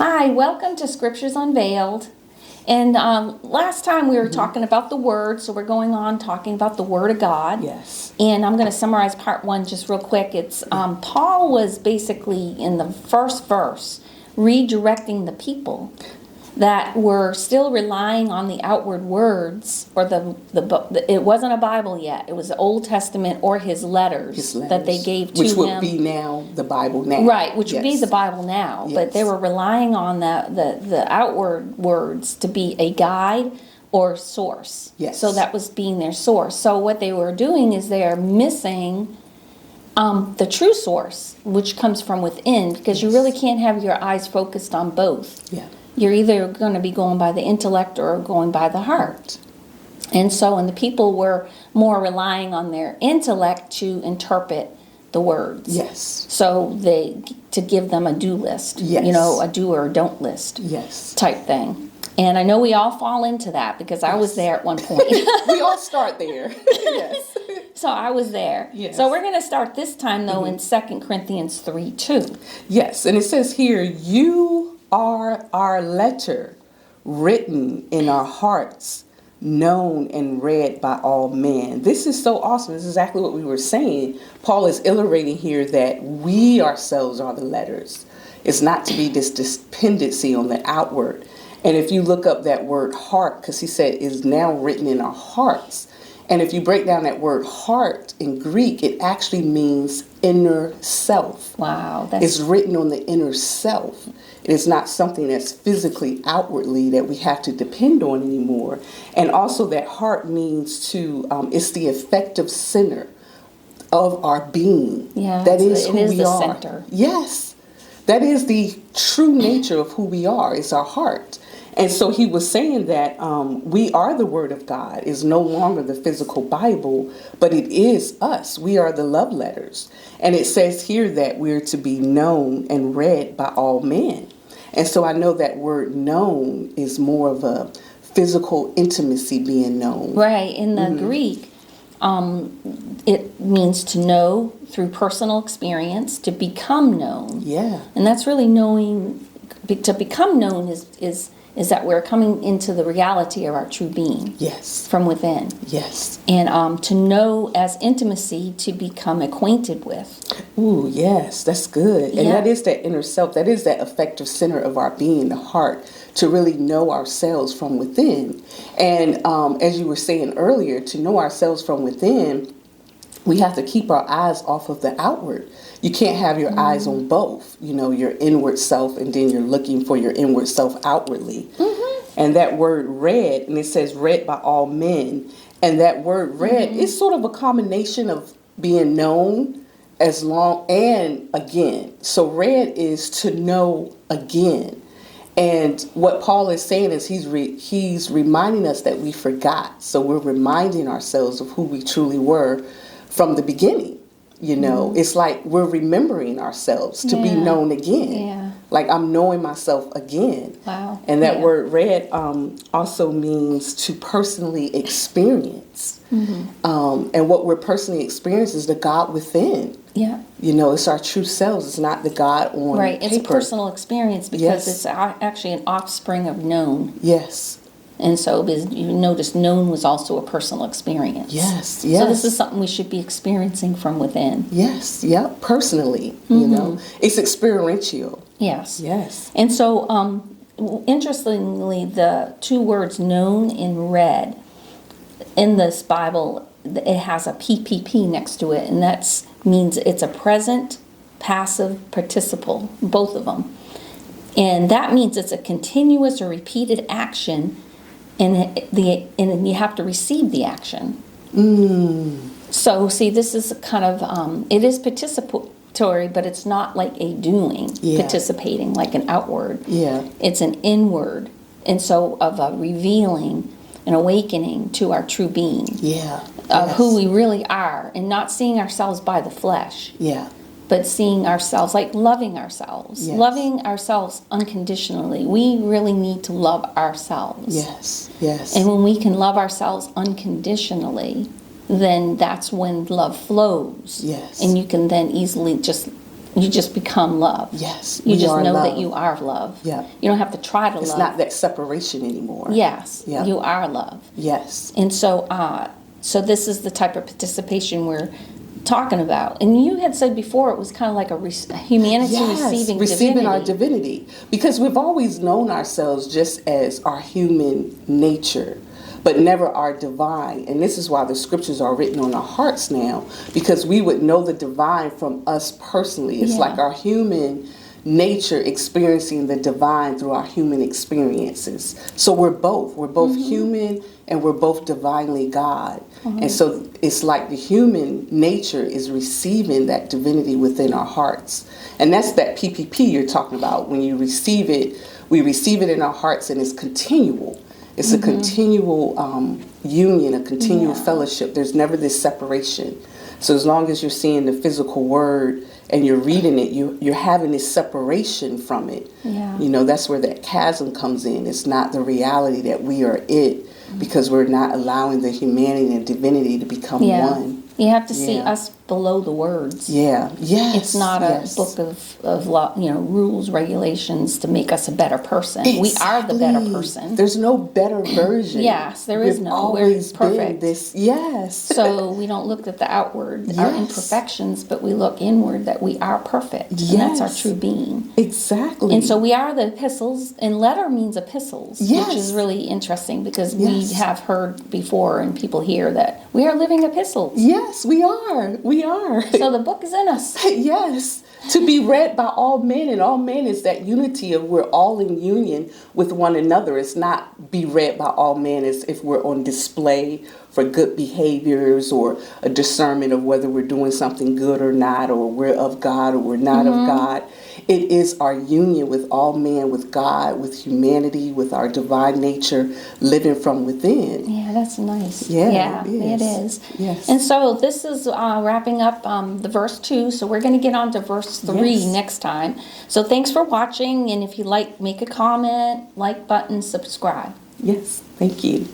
Hi, welcome to Scriptures Unveiled. And last time we were talking about the Word, so we're going on talking about the Word of God. Yes. And I'm going to summarize part one just real quick. It's Paul was basically in the first verse redirecting the people that were still relying on the outward words, or it wasn't a Bible yet. It was the Old Testament or his letters that they gave to him. Which would be now the Bible now. Right, which would be the Bible now. Yes. But they were relying on the outward words to be a guide or source. Yes. So that was being their source. So what they were doing is they are missing the true source, which comes from within, because you really can't have your eyes focused on both. Yeah. You're either going to be going by the intellect or going by the heart. And the people were more relying on their intellect to interpret the words. Yes. So to give them a do list. Yes. A do or don't list. Yes. Type thing. And I know we all fall into that because I was there at one point. We all start there. Yes. So I was there. Yes. So we're going to start this time though in 2 Corinthians 3:2. Yes, and it says here, you are our letter, written in our hearts, known and read by all men. This is so awesome. This is exactly what we were saying. Paul is illustrating here that we ourselves are the letters. It's not to be this dependency on the outward. And if you look up that word heart, because he said is now written in our hearts. And if you break down that word heart in Greek, it actually means inner self. Wow. It's written on the inner self. It is not something that's physically outwardly that we have to depend on anymore. And also that heart means it's the effective center of our being. Yeah, that is who we the are. center. Yes. That is the true nature of who we are. It's our heart. And so he was saying that we are the Word of God. It's no longer the physical Bible, but it is us. We are the love letters. And it says here that we're to be known and read by all men. And so I know that word known is more of a physical intimacy being known. Right. In the Greek, it means to know through personal experience, to become known. Yeah. And that's really knowing. To become known is that we're coming into the reality of our true being. Yes. From within. Yes. And to know as intimacy, to become acquainted with. Ooh, yes, that's good. And Yeah. that is that inner self. That is that effective center of our being, the heart, to really know ourselves from within. And as you were saying earlier, to know ourselves from within, we have to keep our eyes off of the outward. You can't have your eyes on both, your inward self, and then you're looking for your inward self outwardly. And that word read, and it says read by all men. And that word read is sort of a combination of being known as long and again. So read is to know again. And what Paul is saying is he's reminding us that we forgot. So we're reminding ourselves of who we truly were from the beginning. It's like we're remembering ourselves to be known again. Yeah. Like I'm knowing myself again. Wow. And that word read also means to personally experience. And what we're personally experiencing is the God within. Yeah. It's our true selves. It's not the God on Right. paper. It's a personal experience because Yes. it's actually an offspring of known. Yes. And so you notice known was also a personal experience. Yes. Yes. So this is something we should be experiencing from within. Yes. Yep. Personally, it's experiential. Yes. Yes. And so, interestingly, the two words known and read in this Bible, it has a PPP next to it, and that means it's a present, passive, participle, both of them. And that means it's a continuous or repeated action, and you have to receive the action. So, see, this is kind of, it is participatory, but it's not like a doing, participating, like an outward. Yeah. It's an inward, and so of a revealing, an awakening to our true being. Yeah. Of who we really are, and not seeing ourselves by the flesh. Yeah. But seeing ourselves, like loving ourselves. Yes. Loving ourselves unconditionally. We really need to love ourselves. Yes. Yes. And when we can love ourselves unconditionally, then that's when love flows. Yes. And you can then easily just You just become love. Yes, You we just are know love. that you are love. Yeah. You don't have to try to It's love. not that separation anymore. Yes, Yeah. you are love. Yes. And so, so this is the type of participation we're talking about. And you had said before it was kind of like a humanity receiving our divinity. divinity. Because we've always known ourselves just as our human nature, but never our divine. And this is why the scriptures are written on our hearts now, because we would know the divine from us personally. It's Yeah. like our human nature experiencing the divine through our human experiences. So we're both. We're both human and we're both divinely God. And so it's like the human nature is receiving that divinity within our hearts. And that's that PPP you're talking about. When you receive it, we receive it in our hearts, and it's continual. It's a continual union, a continual fellowship. There's never this separation. So as long as you're seeing the physical word and you're reading it, you're having this separation from it. Yeah. You know, that's where that chasm comes in. It's not the reality that we are it, because we're not allowing the humanity and divinity to become one. You have to see Yeah. us below the words. Yeah. Yes. It's not a book of law, rules, regulations to make us a better person. We are the better person. There's no better version. Yes, there is We've no. always We're been perfect. this. Yes. So we don't look at the outward, our Yes. imperfections, but we look inward that we are perfect. And that's our Yes. true being. Exactly. And so we are the epistles, and letter means epistles, Yes. which is really interesting because we Yes. have heard before and people hear that we are living epistles. Yes, we are. We are. So the book is in us. Yes, to be read by all men, and all men is that unity of we're all in union with one another. It's not be read by all men as if we're on display for good behaviors or a discernment of whether we're doing something good or not, or we're of God or we're not of God. It is our union with all men, with God, with humanity, with our divine nature living from within. Yeah, that's nice. Yeah, it is. Yes. And so this is wrapping up the verse 2. So we're going to get on to verse 3 Yes. next time. So thanks for watching. And if you like, make a comment, like button, subscribe. Yes, thank you.